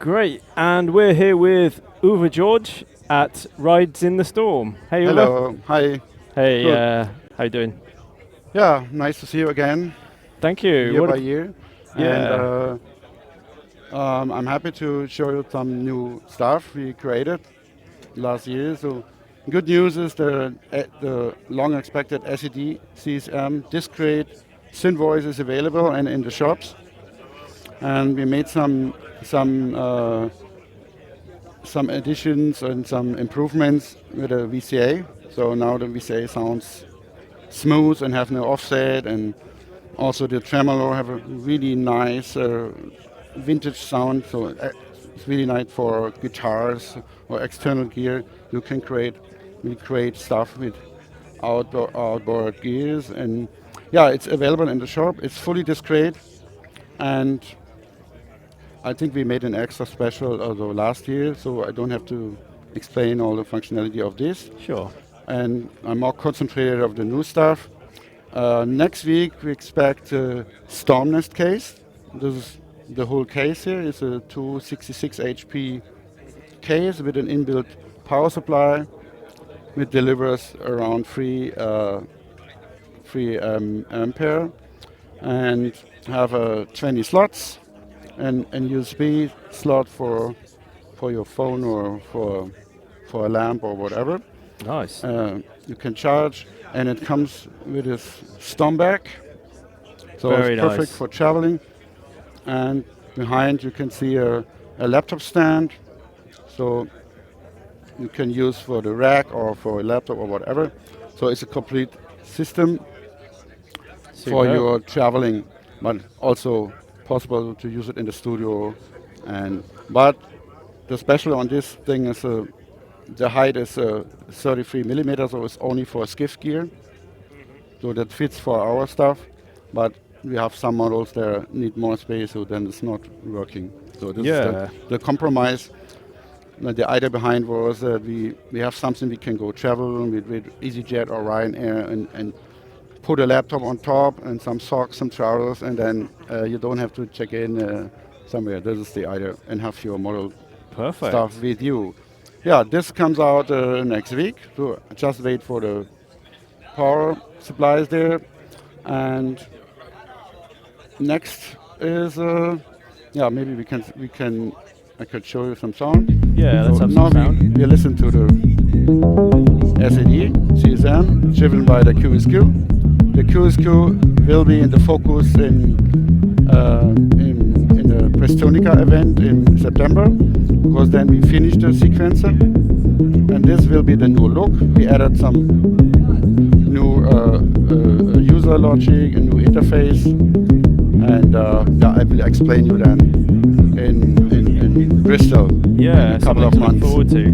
Great, and we're here with Uwe George at Rides in the Storm. Hey, Uwe. Hello, hi. Hey, Good. how you doing? Yeah, nice to see you again, Thank you. year by year. And Yeah. I'm happy to show you some new stuff we created last year. So, good news is the long-expected SED CSM discreet synth voice is available and in the shops. And we made some additions and some improvements with the VCA. So now the VCA sounds smooth and have no offset, and also the tremolo have a really nice vintage sound. So it's really nice for guitars or external gear. You can create stuff with outboard gears, and yeah, it's available in the shop. It's fully discreet, and I think we made an extra special although last year, so I don't have to explain all the functionality of this. Sure. And I'm more concentrated of the new stuff. Next week we expect a Stormnest case. This is the whole case here. It's a 266 HP case with an inbuilt power supply, which delivers around 3 ampere, and have 20 slots and USB slot for your phone or for a lamp or whatever. Nice. You can charge, and it comes with this storm bag, so Very it's perfect nice. for traveling. And behind you can see a laptop stand, so you can use for the rack or for a laptop or whatever. So it's a complete system for Superb. your traveling, but also possible to use it in the studio. But the special on this thing is the height is 33 millimeters, so it's only for skiff gear. So that fits for our stuff, but we have some models that need more space, so then it's not working. So this is the compromise. The idea behind was that we have something we can go travel with EasyJet or Ryanair and put a laptop on top and some socks, some trousers, and then you don't have to check in somewhere. This is the idea, and have your model Perfect. stuff with you. Yeah, this comes out next week, so just wait for the power supplies there. And next is maybe I could show you some sound. Yeah, let's So have now some sound. we listen to the SED CSM driven by the QSQ. The QSQ will be in the focus in the Prestonica event in September, because then we finish the sequencer, and this will be the new look. We added some new user logic, a new interface, and I will explain you then in Bristol Yeah, in a couple of something to months look forward to.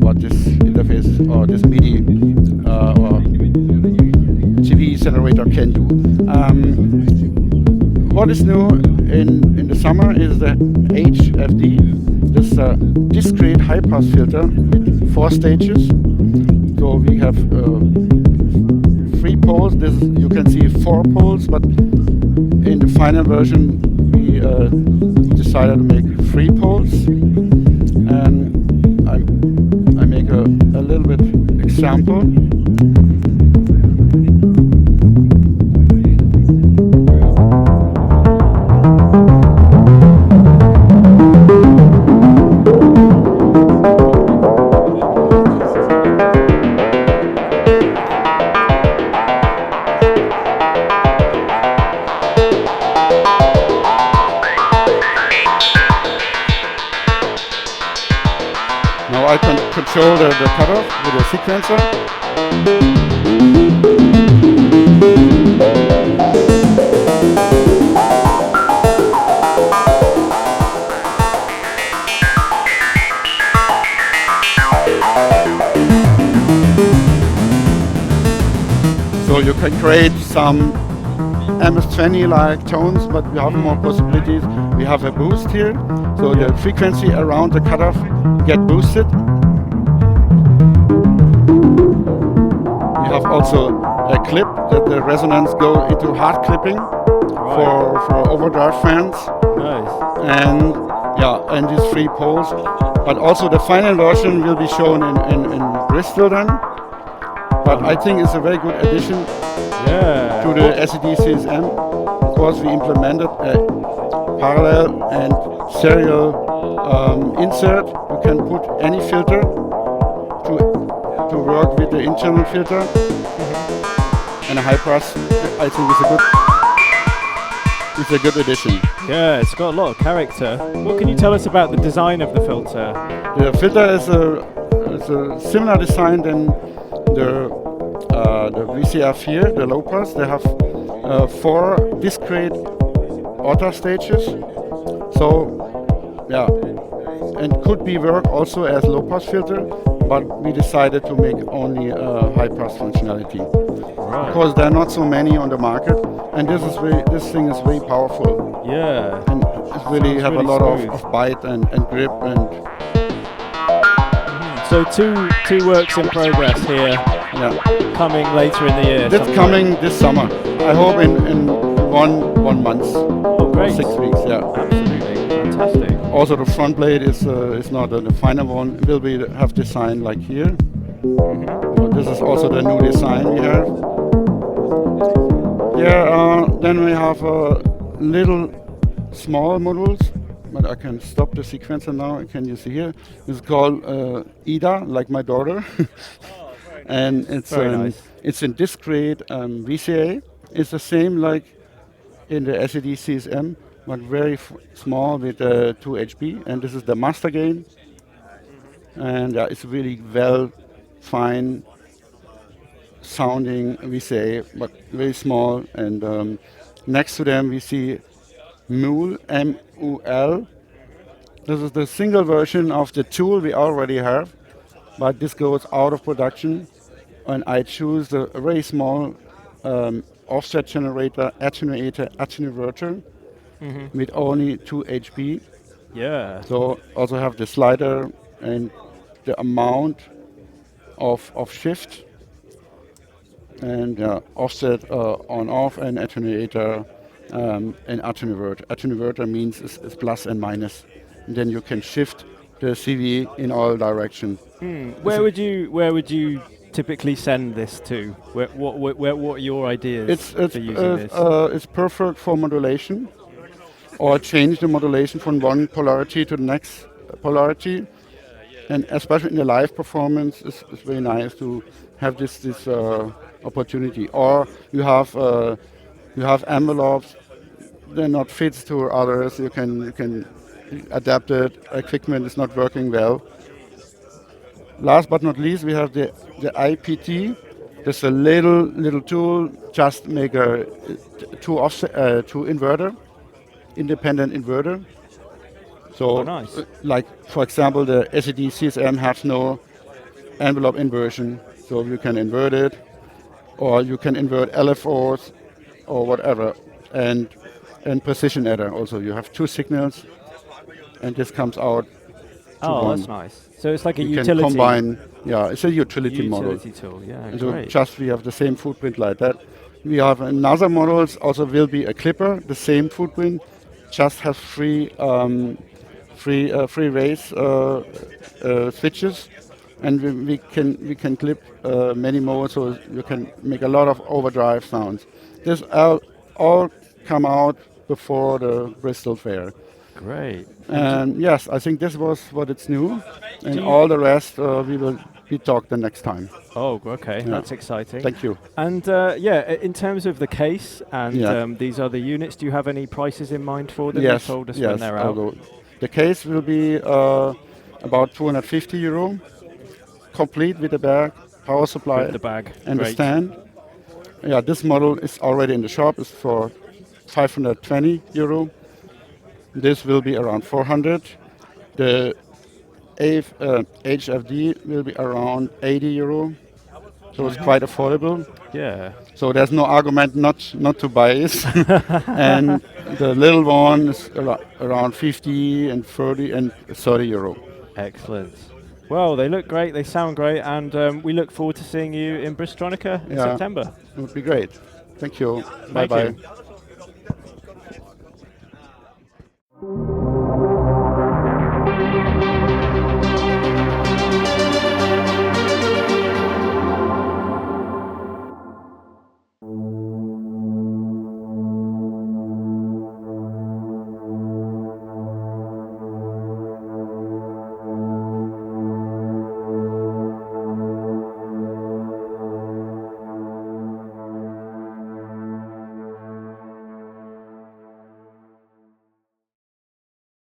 what this interface or this MIDI or TV generator can do. What is new in the summer is the HFD, this discrete high-pass filter with 4 stages. So we have 3 poles. This you can see 4 poles, but in the final version we decided to make 3 poles. And I make a little bit example. Now I can control the cutoff with a sequencer. So you can create some MS-20 like tones, but we have more possibilities. We have a boost here, so the frequency around the cutoff get boosted. We have also a clip that the resonance go into hard clipping for overdrive fans. Nice. And Yeah, and these 3 poles. But also the final version will be shown in Bristol then. But I think it's a very good addition to the SED CSM because we implemented a parallel and serial insert. You can put any filter to work with the internal filter, and a high pass. I think it's a good addition. Yeah, it's got a lot of character. What can you tell us about the design of the filter? The filter is a similar design than the VCF here, the low pass. They have 4 discrete auto stages. So yeah, and could be work also as low pass filter, but we decided to make only high pass functionality because there are not so many on the market, and this thing is very powerful. Yeah, and it really have a lot of bite and grip and. So two works in progress here. Yeah. Coming later in the year. That's coming this summer. I hope in one month. Oh, great. 6 weeks. Yeah. Absolutely fantastic. Also, the front blade is not the final one. It will be have design like here. So this is also the new design we have. Yeah. Then we have little small modules. But I can stop the sequencer now. Can you see here? It's called Ida, like my daughter, and it's in discrete VCA. It's the same like in the SED CSM, but very small with 2 HB. And this is the master gain, and it's really fine sounding VCA, but very small. And next to them we see MUL, M-U-L. This is the single version of the tool we already have, but this goes out of production, and I choose a very small offset generator, attenuverter with only 2 HB. Yeah. So also have the slider and the amount of shift, and offset on off, and attenuator. An attenuverter. Attenuverter means is plus and minus, and then you can shift the CV in all directions. Where would you typically send this to? What are your ideas for using this? It's perfect for modulation, or change the modulation from one polarity to the next polarity, and especially in the live performance, it's very nice to have this opportunity. Or you have envelopes. They're not fits to others. You can adapt it. Equipment is not working well. Last but not least, we have the IPT. Just a little tool. Just make a two inverter, independent inverter. So, nice. Like for example, the SED CSM has no envelope inversion, so you can invert it, or you can invert LFOs or whatever, and precision adder also. You have 2 signals, and this comes out to one. That's nice. So it's like a you utility. Can combine. Yeah, it's a utility model. Utility tool. Yeah, and great. So just we have the same footprint like that. We have another models also will be a clipper, the same footprint, just have 3 race switches, and we can clip many more, so you can make a lot of overdrive sounds. This all come out before the Bristol Fair. Great. And yes, I think this was what it's new, and all the rest we talk the next time. Oh, okay, that's exciting. Thank you. And in terms of the case and these other units, do you have any prices in mind for them? Yes, You told us when they're out. The case will be about €250, complete with the bag, power supply, With the bag. and Great. the stand. Yeah, this model is already in the shop. It's for €520. This will be around 400. The HFD will be around €80. So it's quite affordable. Yeah. So there's no argument not to buy it. And the little one is around 50 and 30 and €30. Excellent. Well, they look great, they sound great, and we look forward to seeing you in Prestonica in September. It would be great. Thank you. Thank Bye-bye. you.